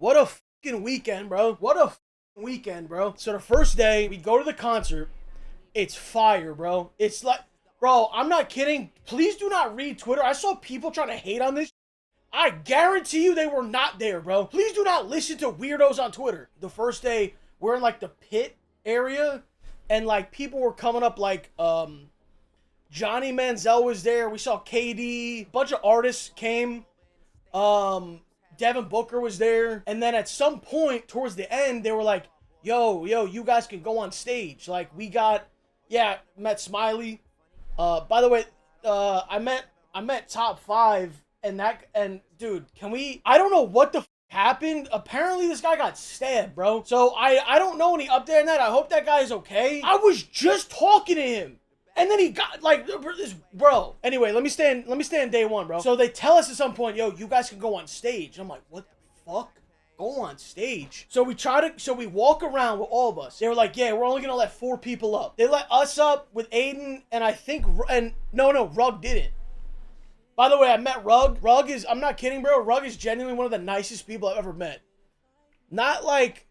What a fucking weekend, bro. What a fucking weekend, bro. So the first day, we go to the concert. It's fire, bro. It's like, bro, I'm not kidding. Please do not read Twitter. I saw people trying to hate on this. I guarantee you they were not there, bro. Please do not listen to weirdos on Twitter. The first day, we're in like the pit area, and like people were coming up like, Johnny Manziel was there. We saw KD. A bunch of artists came. Devin Booker was there. And then at some point towards the end, they were like, yo, you guys can go on stage. Like, we got, met Smiley. By the way, I met Top 5, and dude, I don't know what the happened. Apparently this guy got stabbed, bro. So I don't know any update on that. I hope that guy is okay. I was just talking to him. And then he got, like, this, bro. Anyway, let me stay in day one, bro. So they tell us at some point, yo, you guys can go on stage. I'm like, what the fuck? Go on stage? So we walk around with all of us. They were like, yeah, we're only gonna let 4 people up. They let us up with Aiden, and I think, no, Rug didn't. By the way, I met Rug. Rug is, I'm not kidding, bro. Rug is genuinely one of the nicest people I've ever met. Not like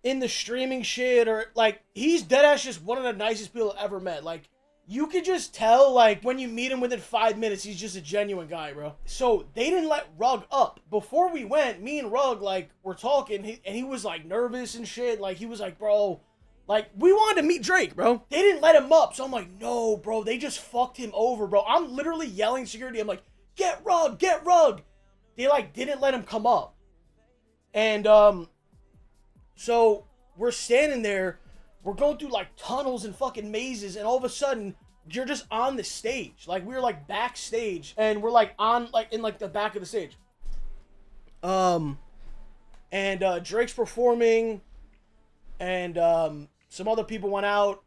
in the streaming shit, or like, he's deadass just one of the nicest people I've ever met. Like, you could just tell, like, when you meet him within 5 minutes, he's just a genuine guy, bro. So they didn't let Rug up. Before we went, me and Rug, like, were talking, and he was like nervous and shit. Like, he was like, bro, like, we wanted to meet Drake, bro. They didn't let him up. So I'm like, no, bro, they just fucked him over, bro. I'm literally yelling security. I'm like, get Rug, get Rug. They, like, didn't let him come up. And so we're standing there, we're going through like tunnels and fucking mazes, and all of a sudden you're just on the stage. Like, we're like backstage, and we're like on, like, in like the back of the stage. And Drake's performing, and some other people went out.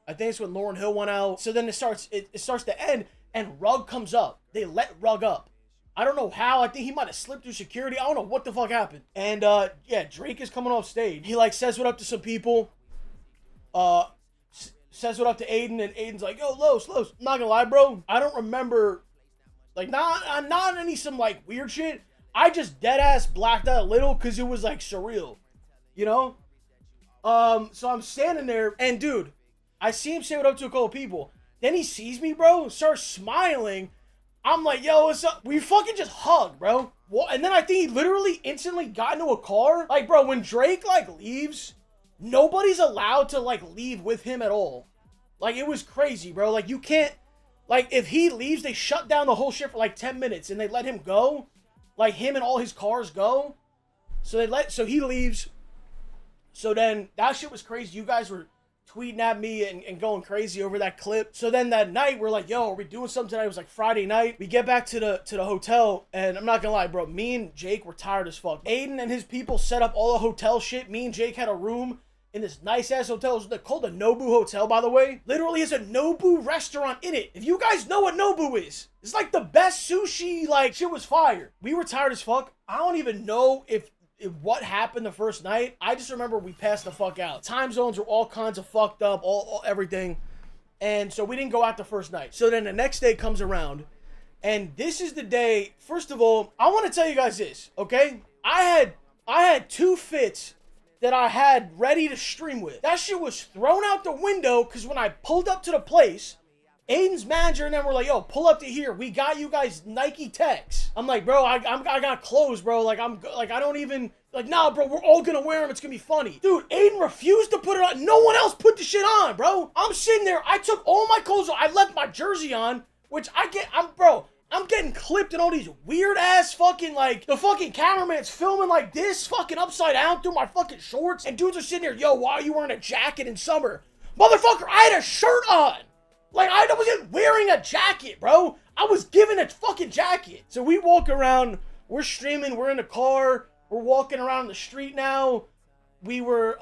I think it's when Lauryn Hill went out. So then it starts to end, and Rug comes up. They let Rug up. I don't know how. I think he might have slipped through security. I don't know what the fuck happened. And, Drake is coming off stage. He, like, says what up to some people. Says what up to Aiden, and Aiden's like, yo, Los. I'm not gonna lie, bro. I don't remember, like, not any some, like, weird shit. I just deadass blacked out a little because it was, like, surreal. You know? So I'm standing there, and, dude, I see him say what up to a couple people. Then he sees me, bro, starts smiling. I'm like, yo, what's up? We fucking just hugged, bro. And then I think he literally instantly got into a car. Like, bro, when Drake, like, leaves, nobody's allowed to, like, leave with him at all. Like, it was crazy, bro. Like, you can't, like, if he leaves, they shut down the whole shit for, like, 10 minutes, and they let him go. Like, him and all his cars go. So he leaves. So then, that shit was crazy. You guys were tweeting at me and going crazy over that clip. So then that night, we're like, yo, are we doing something tonight? It was like Friday night. We get back to the hotel, and I'm not gonna lie, bro, me and Jake were tired as fuck. Aiden and his people set up all the hotel shit. Me and Jake had a room in this nice-ass hotel. It was called the Nobu Hotel, by the way. Literally has a Nobu restaurant in it. If you guys know what Nobu is, it's like the best sushi, like, shit was fire. We were tired as fuck. I don't even know if what happened the first night. I just remember we passed the fuck out. Time zones were all kinds of fucked up, all everything. And so we didn't go out the first night. So then the next day comes around, and this is the day. First of all, I want to tell you guys this, okay? I had 2 fits that I had ready to stream with. That shit was thrown out the window because when I pulled up to the place, Aiden's manager and them were like, yo, pull up to here. We got you guys Nike Techs. I'm like, bro, I got clothes, bro. Like, I don't even, like, nah, bro, we're all gonna wear them. It's gonna be funny. Dude, Aiden refused to put it on. No one else put the shit on, bro. I'm sitting there. I took all my clothes off. I left my jersey on, which I'm getting clipped in all these weird ass fucking, like, the fucking cameraman's filming like this, fucking upside down through my fucking shorts. And dudes are sitting there, yo, why are you wearing a jacket in summer? Motherfucker, I had a shirt on. Like, I wasn't wearing a jacket, bro. I was given a fucking jacket. So we walk around, we're streaming, we're in the car, we're walking around the street now. We went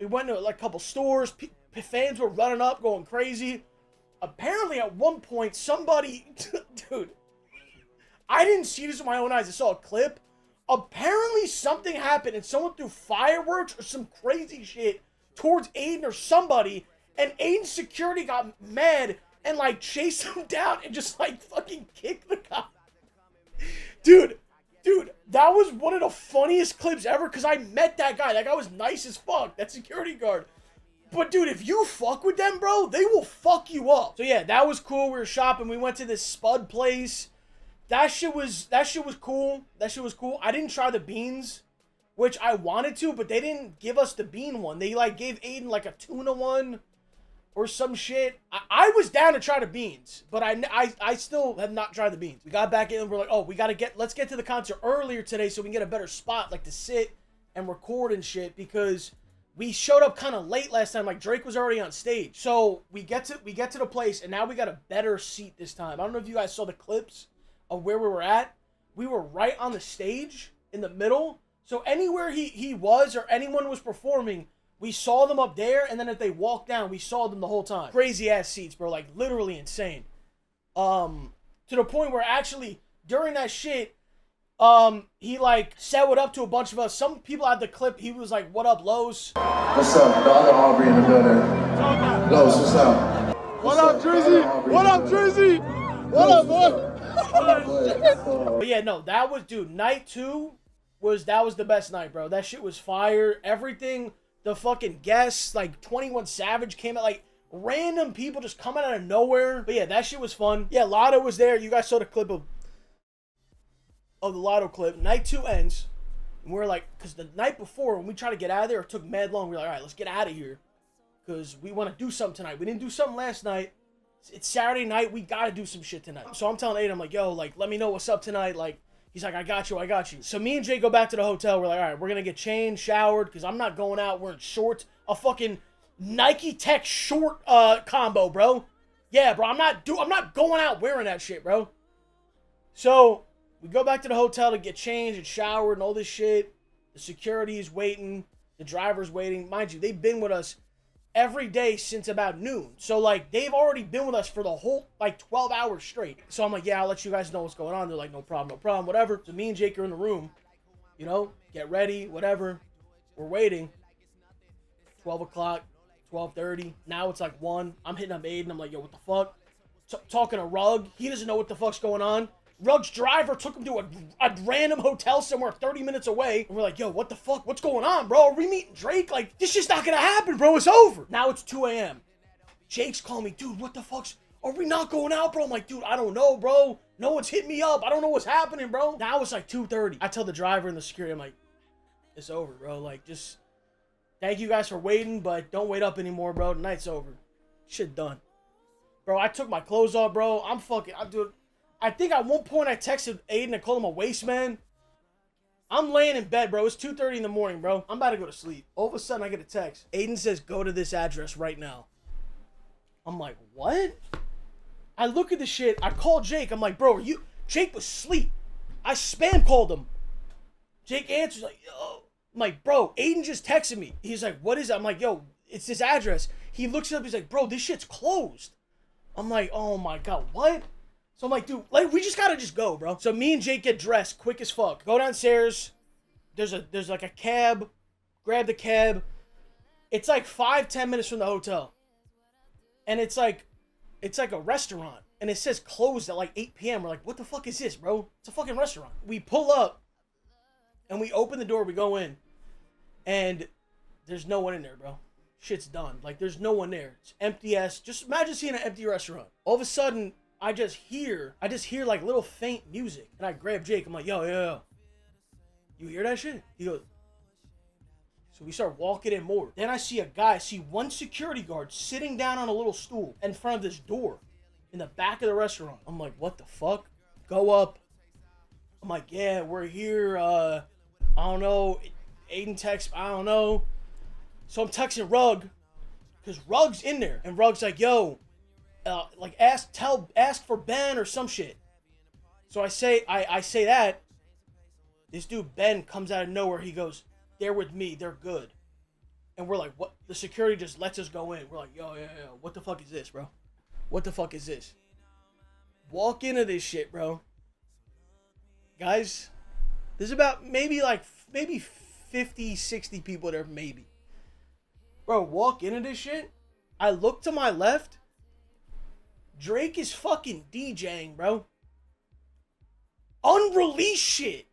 to like a couple stores, fans were running up, going crazy. Apparently at one point, somebody, dude, I didn't see this with my own eyes, I saw a clip. Apparently something happened and someone threw fireworks or some crazy shit towards Aiden or somebody. And Aiden's security got mad and, like, chased him down and just, like, fucking kicked the cop. Dude, That was one of the funniest clips ever because I met that guy. That guy was nice as fuck, that security guard. But dude, if you fuck with them, bro, they will fuck you up. So yeah, that was cool. We were shopping. We went to this spud place. That shit was cool. That shit was cool. I didn't try the beans, which I wanted to, but they didn't give us the bean one. They like gave Aiden like a tuna one or some shit. I was down to try the beans, but I still have not tried the beans. We got back in and we're like, oh, let's get to the concert earlier today so we can get a better spot, like to sit and record and shit, because we showed up kind of late last time. Like Drake was already on stage. So we get to the place and now we got a better seat this time. I don't know if you guys saw the clips of where we were at. We were right on the stage in the middle. So anywhere he was or anyone was performing, we saw them up there, and then if they walked down, we saw them the whole time. Crazy ass seats, bro, like literally insane. To the point where actually during that shit, he like said what up to a bunch of us. Some people had the clip. He was like, "What up, Los?" What's up? The other Aubrey in the building. Los, what's up? What up, Drizzy? What up, Drizzy? What up, boy? But yeah, no, that was, dude, night 2 was the best night, bro. That shit was fire. Everything, the fucking guests, like 21 Savage came out, like random people just coming out of nowhere. But yeah, that shit was fun. Yeah, Lotto was there. You guys saw the clip of the Lotto clip. Night 2 ends, and we're like, because the night before when we tried to get out of there, it took mad long. We're like, all right, let's get out of here because we want to do something tonight. We didn't do something last night. It's Saturday night. We got to do some shit tonight. So I'm telling Aiden, I'm like, yo, like, let me know what's up tonight. Like, he's like, I got you. So me and Jay go back to the hotel. We're like, all right, we're going to get changed, showered, because I'm not going out wearing shorts. A fucking Nike Tech short combo, bro. Yeah, bro, I'm not going out wearing that shit, bro. So we go back to the hotel to get changed and showered and all this shit. The security's waiting. The driver's waiting. Mind you, they've been with us every day since about noon. So, like, they've already been with us for the whole, like, 12 hours straight. So I'm like, yeah, I'll let you guys know what's going on. They're like, no problem, whatever. So me and Jake are in the room, you know, get ready, whatever. We're waiting. 12 o'clock, 12:30. Now it's like 1. I'm hitting up Aiden. I'm like, yo, what the fuck? Talking to Rug. He doesn't know what the fuck's going on. Rug's driver took him to a random hotel somewhere 30 minutes away. And we're like, yo, what the fuck? What's going on, bro? Are we meeting Drake? Like, this shit's not gonna happen, bro. It's over. Now it's 2 a.m. Jake's calling me, dude, what the fuck's... Are we not going out, bro? I'm like, dude, I don't know, bro. No one's hit me up. I don't know what's happening, bro. Now it's like 2:30. I tell the driver and the security, I'm like, it's over, bro. Like, just... Thank you guys for waiting, but don't wait up anymore, bro. The night's over. Shit done. Bro, I took my clothes off, bro. I think at one point I texted Aiden and called him a waste man. I'm laying in bed, bro. It's 2:30 in the morning, bro. I'm about to go to sleep. All of a sudden, I get a text. Aiden says, go to this address right now. I'm like, what? I look at the shit. I call Jake. I'm like, bro, Jake was asleep. I spam called him. Jake answers like, yo. I'm like, bro, Aiden just texted me. He's like, what is it? I'm like, yo, it's this address. He looks it up. He's like, bro, this shit's closed. I'm like, oh my God, what? So I'm like, dude, like, we just gotta just go, bro. So me and Jake get dressed quick as fuck. Go downstairs. There's like a cab. Grab the cab. It's like 5-10 minutes from the hotel. And it's like a restaurant. And it says closed at like 8 p.m. We're like, what the fuck is this, bro? It's a fucking restaurant. We pull up. And we open the door. We go in. And there's no one in there, bro. Shit's done. Like, there's no one there. It's empty ass. Just imagine seeing an empty restaurant. All of a sudden... I just hear like little faint music. And I grab Jake. I'm like, yo. You hear that shit? He goes. So we start walking in more. Then I see one security guard sitting down on a little stool in front of this door in the back of the restaurant. I'm like, what the fuck? Go up. I'm like, yeah, we're here. I don't know. Aiden texts, I don't know. So I'm texting Rug. Because Rug's in there. And Rug's like, yo. Like ask for Ben or some shit. So I say that. This dude Ben comes out of nowhere. He goes, they're with me. They're good. And we're like, what? The security just lets us go in. We're like, yo. What the fuck is this, bro? What the fuck is this? Walk into this shit, bro. Guys, there's about maybe 50, 60 people there, maybe. Bro, walk into this shit. I look to my left. Drake is fucking DJing, bro. Unreleased shit.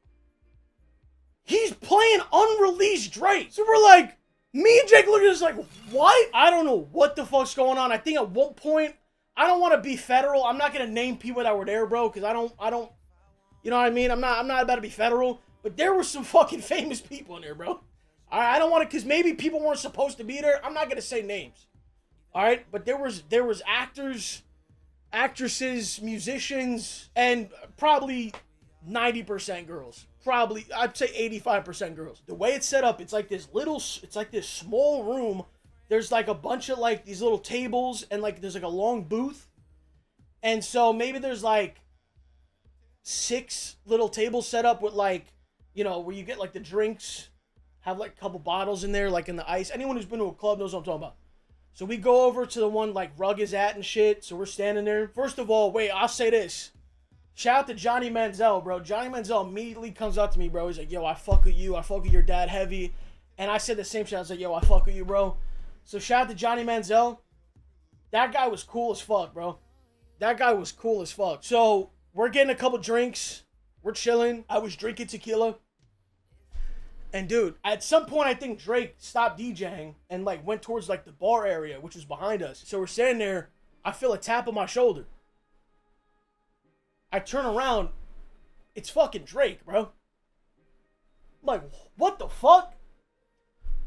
saying unreleased Drake. So we're like, me and Jake look at us like, what? I don't know what the fuck's going on. I think at one point, I don't want to be federal. I'm not gonna name people that were there, bro, because I don't, you know what I mean? I'm not about to be federal, but there were some fucking famous people in there, bro. All right, I don't want to, because maybe people weren't supposed to be there. I'm not gonna say names. All right, but there was actors, actresses, musicians, and probably 90% girls. Probably, I'd say 85% girls. The way it's set up, it's like this small room. There's like a bunch of like these little tables and like there's like a long booth. And so maybe there's like 6 little tables set up with like, you know, where you get like the drinks, have like a couple bottles in there, like in the ice. Anyone who's been to a club knows what I'm talking about. So we go over to the one like Rug is at and shit. So we're standing there. First of all, wait, I'll say this. Shout out to Johnny Manziel, bro. Johnny Manziel immediately comes up to me, bro. He's like, yo, I fuck with you. I fuck with your dad heavy. And I said the same shit. I was like, yo, I fuck with you, bro. So shout out to Johnny Manziel. That guy was cool as fuck, bro. That guy was cool as fuck. So we're getting a couple drinks. We're chilling. I was drinking tequila. And dude, at some point, I think Drake stopped DJing and like went towards like the bar area, which was behind us. So we're standing there. I feel a tap on my shoulder. I turn around, it's fucking Drake, bro. I'm like, what the fuck?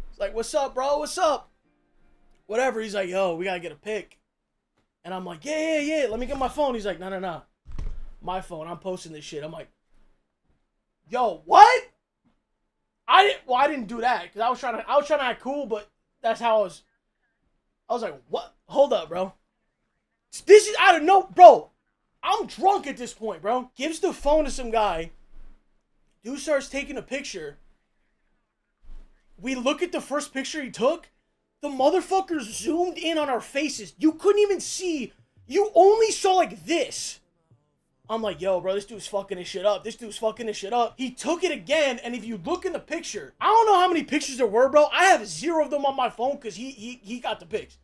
It's like, what's up, bro? What's up? Whatever. He's like, yo, we gotta get a pic. And I'm like, yeah. Let me get my phone. He's like, no. My phone. I'm posting this shit. I'm like, yo, what? I didn't do that because I was trying to act cool, but that's how I was like, what? Hold up, bro. This is out of no, bro. I'm drunk at this point, bro. Gives the phone to some guy. Dude starts taking a picture. We look at the first picture he took. The motherfucker zoomed in on our faces. You couldn't even see. You only saw like this. I'm like, yo, bro, this dude's fucking his shit up. He took it again, and if you look in the picture, I don't know how many pictures there were, bro. I have 0 of them on my phone because he got the pics.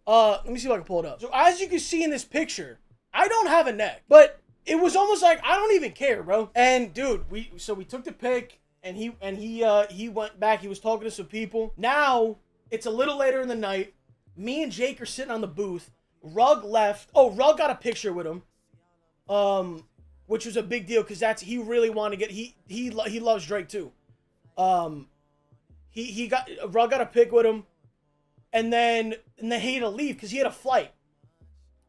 Let me see if I can pull it up. So as you can see in this picture, I don't have a neck, but it was almost like I don't even care, bro. And dude, we took the pic, and he went back. He was talking to some people. Now it's a little later in the night. Me and Jake are sitting on the booth. Rug left. Oh, Rug got a picture with him, which was a big deal because he really wanted to get he loves Drake too. Rug got a pic with him, and then he had to leave because he had a flight.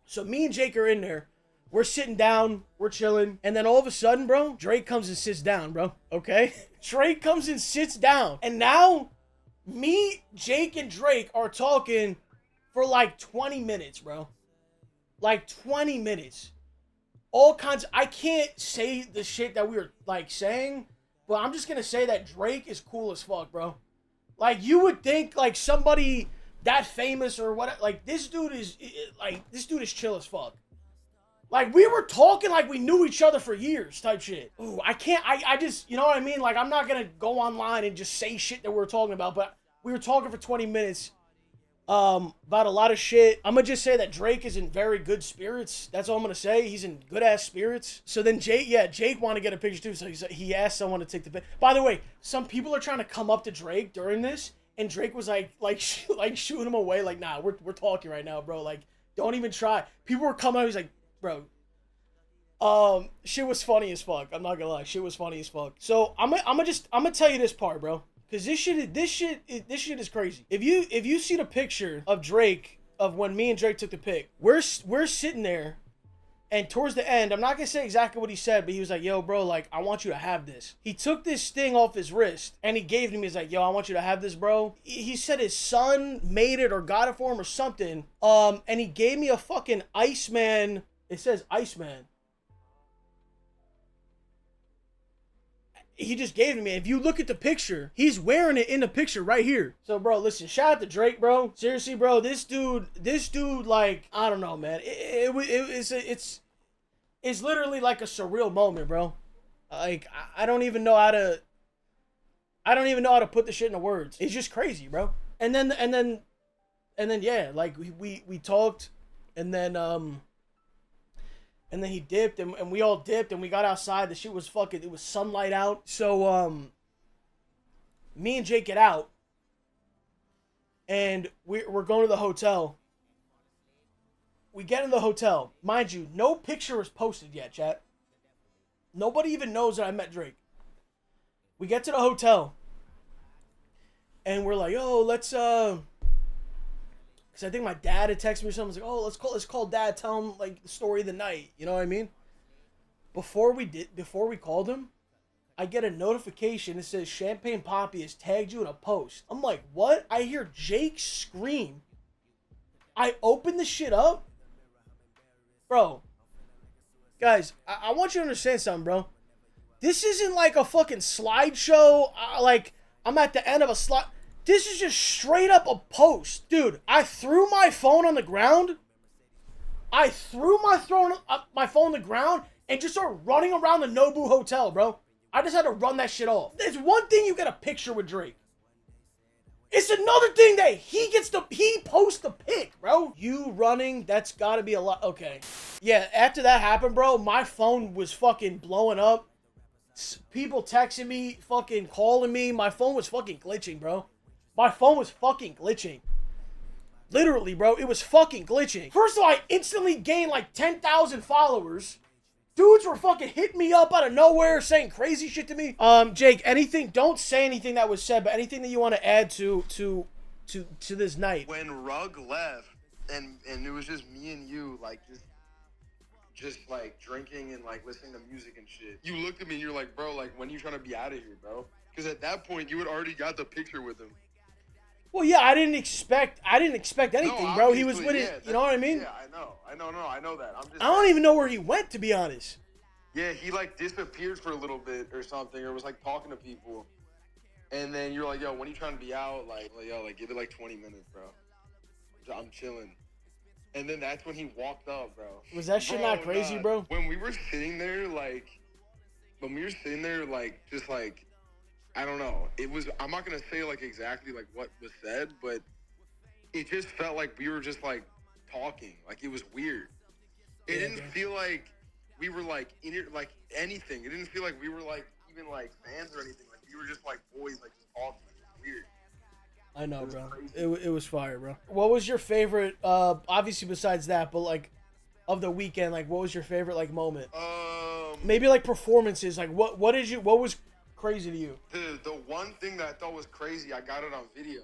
So me and Jake are in there. We're sitting down. We're chilling. And then all of a sudden, bro, Drake comes and sits down, bro. Okay? Drake comes and sits down. And now, me, Jake, and Drake are talking for like 20 minutes, bro. Like 20 minutes. All kinds. I can't say the shit that we were like saying, but I'm just going to say that Drake is cool as fuck, bro. Like, you would think like somebody that famous or what, like this dude is chill as fuck. Like we were talking like we knew each other for years type shit. Ooh, I just, you know what I mean? Like I'm not gonna go online and just say shit that we were talking about, but we were talking for 20 minutes about a lot of shit. I'm gonna just say that Drake is in very good spirits. That's all I'm gonna say. He's in good ass spirits. So then Jake wanted to get a picture too, so he asked someone to take the picture. By the way, some people are trying to come up to Drake during this. And Drake was like shooing him away, like, nah, we're talking right now, bro. Like, don't even try. People were coming out. He's like, bro, shit was funny as fuck. I'm not gonna lie, shit was funny as fuck. So I'm gonna tell you this part, bro, because this shit is crazy. If you see the picture of Drake of when me and Drake took the pic, we're sitting there. And towards the end, I'm not going to say exactly what he said, but he was like, yo, bro, like, I want you to have this. He took this thing off his wrist, and he gave it to me. He's like, yo, I want you to have this, bro. He said his son made it or got it for him or something. And he gave me a fucking Iceman. It says Iceman. He just gave it to me. If you look at the picture, he's wearing it in the picture right here. So, bro, listen, shout out to Drake, bro. Seriously, bro, this dude, like, I don't know, man. It's literally like a surreal moment, bro. Like, I don't even know how to put the shit into words. It's just crazy, bro. And then, yeah, like we talked, and then he dipped, and we all dipped, and we got outside. The shit was fucking, it was sunlight out. So, me and Jake get out, and we're going to the hotel. We get in the hotel. Mind you, no picture is posted yet, chat. Nobody even knows that I met Drake. We get to the hotel. And we're like, oh, let's, because I think my dad had texted me or something. I was like, oh, let's call dad, tell him, like, the story of the night. You know what I mean? Before we called him, I get a notification that says Champagne Poppy has tagged you in a post. I'm like, what? I hear Jake scream. I open the shit up. Bro, guys, I want you to understand something, bro. This isn't like a fucking slideshow, like I'm at the end of a slide. This is just straight up a post. Dude, I threw my phone on the ground. I threw my phone on the ground and just started running around the Nobu Hotel, bro. I just had to run that shit off. There's one thing you get a picture with Drake. It's another thing that he posts the pic, bro. You running, that's gotta be a lot. Okay. Yeah, after that happened, bro, my phone was fucking blowing up. People texting me, fucking calling me. My phone was fucking glitching, bro. My phone was fucking glitching. Literally, bro, it was fucking glitching. First of all, I instantly gained like 10,000 followers. Dudes were fucking hitting me up out of nowhere, saying crazy shit to me. Jake, anything? Don't say anything that was said, but anything that you want to add to this night. When Rug left, and it was just me and you, like just like drinking and like listening to music and shit. You looked at me and you're like, bro, like when are you trying to be out of here, bro? Because at that point you had already got the picture with him. Well, yeah, I didn't expect anything, No, bro. He was with yeah, it. You know what I mean? Yeah, I know that. I don't even know where he went, to be honest. Yeah, he like disappeared for a little bit or something, or was like talking to people. And then you're like, yo, when are you trying to be out? Like yo, like give it like 20 minutes, bro. I'm chilling. And then that's when he walked up, bro. Was that shit not crazy, bro? When we were sitting there, just like, I don't know. It was, I'm not going to say like exactly like what was said, but it just felt like we were just like talking. Like it was weird. It didn't feel like we were like in it, like anything. It didn't feel like we were like even like fans or anything. Like we were just like boys, like just talking. It was weird. I know, bro. It was fire, bro. What was your favorite, obviously besides that, but like, of the weekend, like, what was your favorite, like, moment? Maybe, like, performances, like, what was crazy to you? The one thing that I thought was crazy, I got it on video.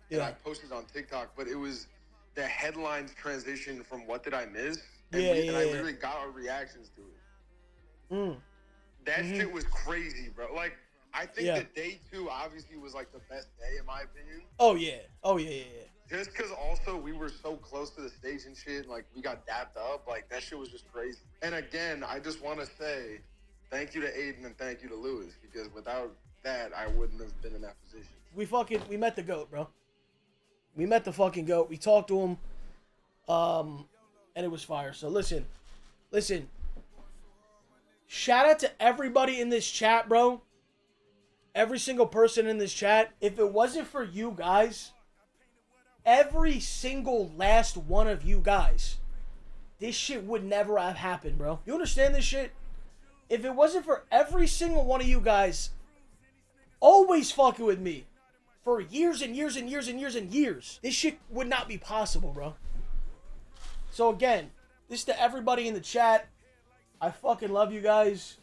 And I posted it on TikTok, but it was the headlines transition from What Did I Miss? And I literally got our reactions to it. That shit was crazy, bro. Like, I think that day 2 obviously was like the best day in my opinion. Oh yeah. Just because also we were so close to the stage and shit, like we got dapped up, like that shit was just crazy. And again, I just want to say thank you to Aiden and thank you to Lewis, because without that, I wouldn't have been in that position. We met the GOAT, bro. We met the fucking GOAT. We talked to him, and it was fire. So listen. Shout out to everybody in this chat, bro. Every single person in this chat. If it wasn't for you guys, every single last one of you guys, this shit would never have happened, bro. You understand this shit? If it wasn't for every single one of you guys always fucking with me for years and years and years and years and years, this shit would not be possible, bro. So again, this is to everybody in the chat. I fucking love you guys.